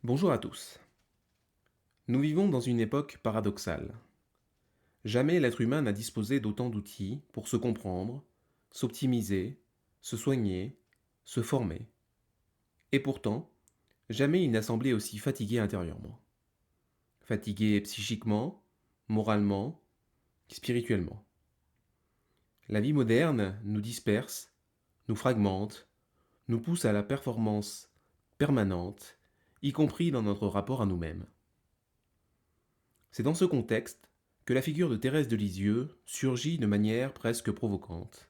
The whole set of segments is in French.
Bonjour à tous. Nous vivons dans une époque paradoxale. Jamais l'être humain n'a disposé d'autant d'outils pour se comprendre, s'optimiser, se soigner, se former. Et pourtant, jamais il n'a semblé aussi fatigué intérieurement. Fatigué psychiquement, moralement, spirituellement. La vie moderne nous disperse, nous fragmente, nous pousse à la performance permanente, y compris dans notre rapport à nous-mêmes. C'est dans ce contexte que la figure de Thérèse de Lisieux surgit de manière presque provocante.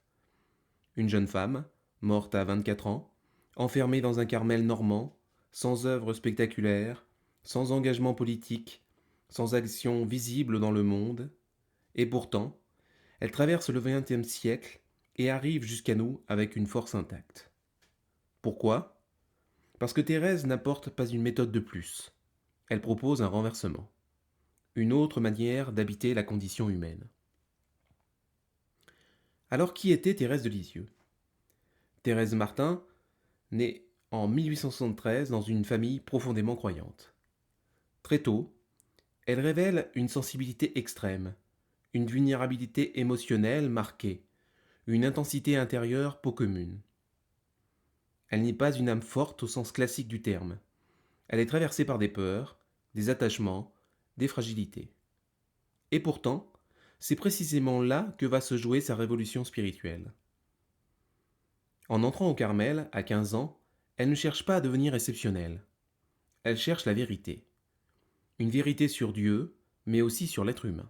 Une jeune femme, morte à 24 ans, enfermée dans un Carmel normand, sans œuvre spectaculaire, sans engagement politique, sans action visible dans le monde, et pourtant, elle traverse le XXe siècle et arrive jusqu'à nous avec une force intacte. Pourquoi? Parce que Thérèse n'apporte pas une méthode de plus. Elle propose un renversement, une autre manière d'habiter la condition humaine. Alors qui était Thérèse de Lisieux? Thérèse Martin naît en 1873 dans une famille profondément croyante. Très tôt, elle révèle une sensibilité extrême, une vulnérabilité émotionnelle marquée, une intensité intérieure peu commune. Elle n'est pas une âme forte au sens classique du terme. Elle est traversée par des peurs, des attachements, des fragilités. Et pourtant, c'est précisément là que va se jouer sa révolution spirituelle. En entrant au Carmel, à 15 ans, elle ne cherche pas à devenir exceptionnelle. Elle cherche la vérité. Une vérité sur Dieu, mais aussi sur l'être humain.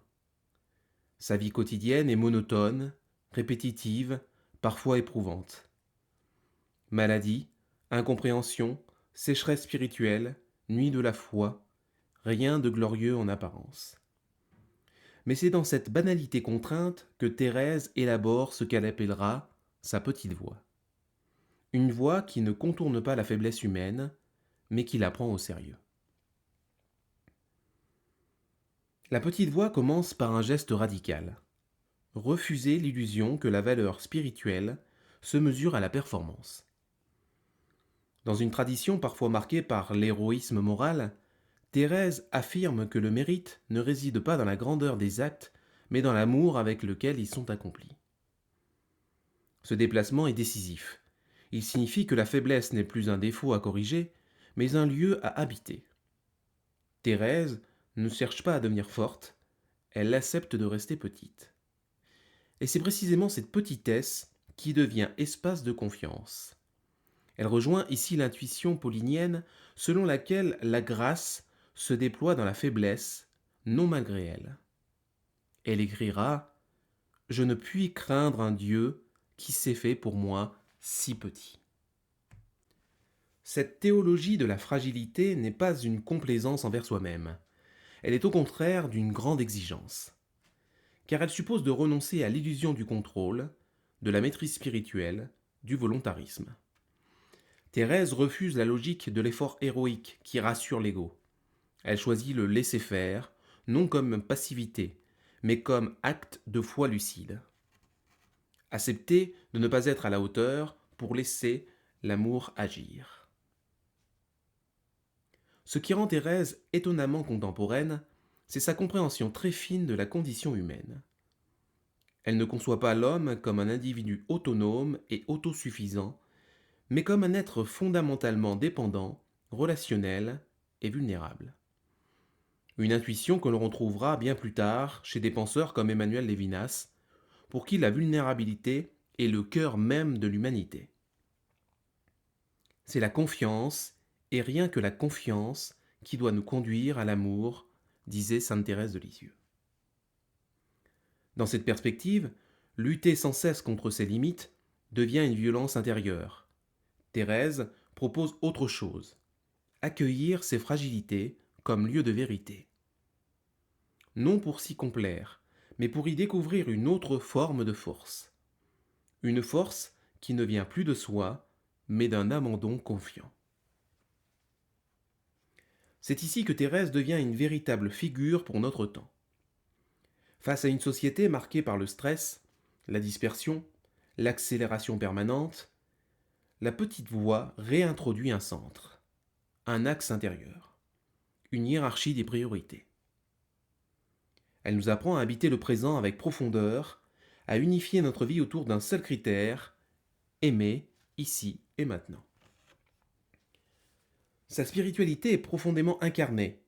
Sa vie quotidienne est monotone, répétitive, parfois éprouvante. Maladie, incompréhension, sécheresse spirituelle, nuit de la foi, rien de glorieux en apparence. Mais c'est dans cette banalité contrainte que Thérèse élabore ce qu'elle appellera sa petite voix. Une voix qui ne contourne pas la faiblesse humaine, mais qui la prend au sérieux. La petite voix commence par un geste radical. Refuser l'illusion que la valeur spirituelle se mesure à la performance. Dans une tradition parfois marquée par l'héroïsme moral, Thérèse affirme que le mérite ne réside pas dans la grandeur des actes, mais dans l'amour avec lequel ils sont accomplis. Ce déplacement est décisif. Il signifie que la faiblesse n'est plus un défaut à corriger, mais un lieu à habiter. Thérèse ne cherche pas à devenir forte, elle accepte de rester petite. Et c'est précisément cette petitesse qui devient espace de confiance. Elle rejoint ici l'intuition paulinienne selon laquelle la grâce se déploie dans la faiblesse, non malgré elle. Elle écrira « Je ne puis craindre un Dieu qui s'est fait pour moi si petit ». Cette théologie de la fragilité n'est pas une complaisance envers soi-même. Elle est au contraire d'une grande exigence. Car elle suppose de renoncer à l'illusion du contrôle, de la maîtrise spirituelle, du volontarisme. Thérèse refuse la logique de l'effort héroïque qui rassure l'ego. Elle choisit le laisser-faire, non comme passivité, mais comme acte de foi lucide. Accepter de ne pas être à la hauteur pour laisser l'amour agir. Ce qui rend Thérèse étonnamment contemporaine, c'est sa compréhension très fine de la condition humaine. Elle ne conçoit pas l'homme comme un individu autonome et autosuffisant, mais comme un être fondamentalement dépendant, relationnel et vulnérable. Une intuition que l'on retrouvera bien plus tard chez des penseurs comme Emmanuel Lévinas, pour qui la vulnérabilité est le cœur même de l'humanité. C'est la confiance, et rien que la confiance, qui doit nous conduire à l'amour, disait sainte Thérèse de Lisieux. Dans cette perspective, lutter sans cesse contre ses limites devient une violence intérieure. Thérèse propose autre chose, accueillir ses fragilités comme lieu de vérité. Non pour s'y complaire, mais pour y découvrir une autre forme de force. Une force qui ne vient plus de soi, mais d'un abandon confiant. C'est ici que Thérèse devient une véritable figure pour notre temps. Face à une société marquée par le stress, la dispersion, l'accélération permanente, la petite voix réintroduit un centre, un axe intérieur. une hiérarchie des priorités. Elle nous apprend à habiter le présent avec profondeur, à unifier notre vie autour d'un seul critère, aimer ici et maintenant. Sa spiritualité est profondément incarnée.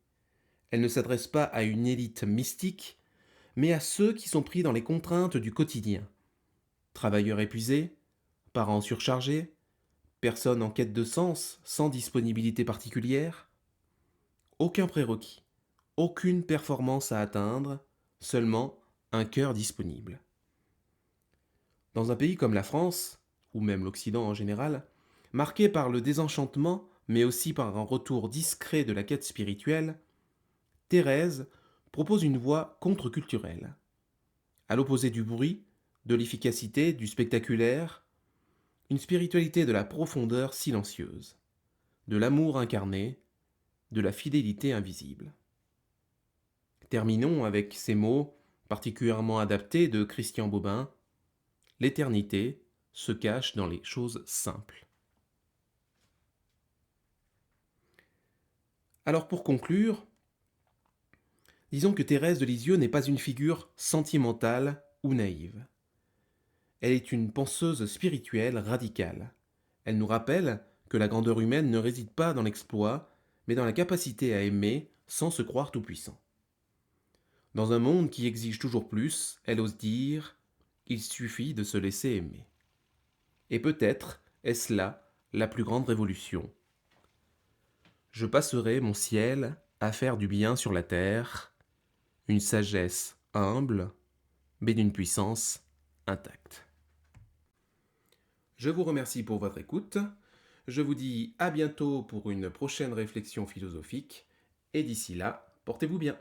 Elle ne s'adresse pas à une élite mystique, mais à ceux qui sont pris dans les contraintes du quotidien. Travailleurs épuisés, parents surchargés, personnes en quête de sens sans disponibilité particulière. Aucun prérequis, aucune performance à atteindre, seulement un cœur disponible. Dans un pays comme la France, ou même l'Occident en général, marqué par le désenchantement, mais aussi par un retour discret de la quête spirituelle, Thérèse propose une voie contre-culturelle. À l'opposé du bruit, de l'efficacité, du spectaculaire, une spiritualité de la profondeur silencieuse, de l'amour incarné, de la fidélité invisible. Terminons avec ces mots particulièrement adaptés de Christian Bobin. L'éternité se cache dans les choses simples. Alors pour conclure, disons que Thérèse de Lisieux n'est pas une figure sentimentale ou naïve. Elle est une penseuse spirituelle radicale. Elle nous rappelle que la grandeur humaine ne réside pas dans l'exploit, mais dans la capacité à aimer sans se croire tout-puissant. Dans un monde qui exige toujours plus, elle ose dire « il suffit de se laisser aimer ». Et peut-être est-ce là la plus grande révolution. Je passerai mon ciel à faire du bien sur la terre, une sagesse humble, mais d'une puissance intacte. Je vous remercie pour votre écoute. Je vous dis à bientôt pour une prochaine réflexion philosophique. Et d'ici là, portez-vous bien.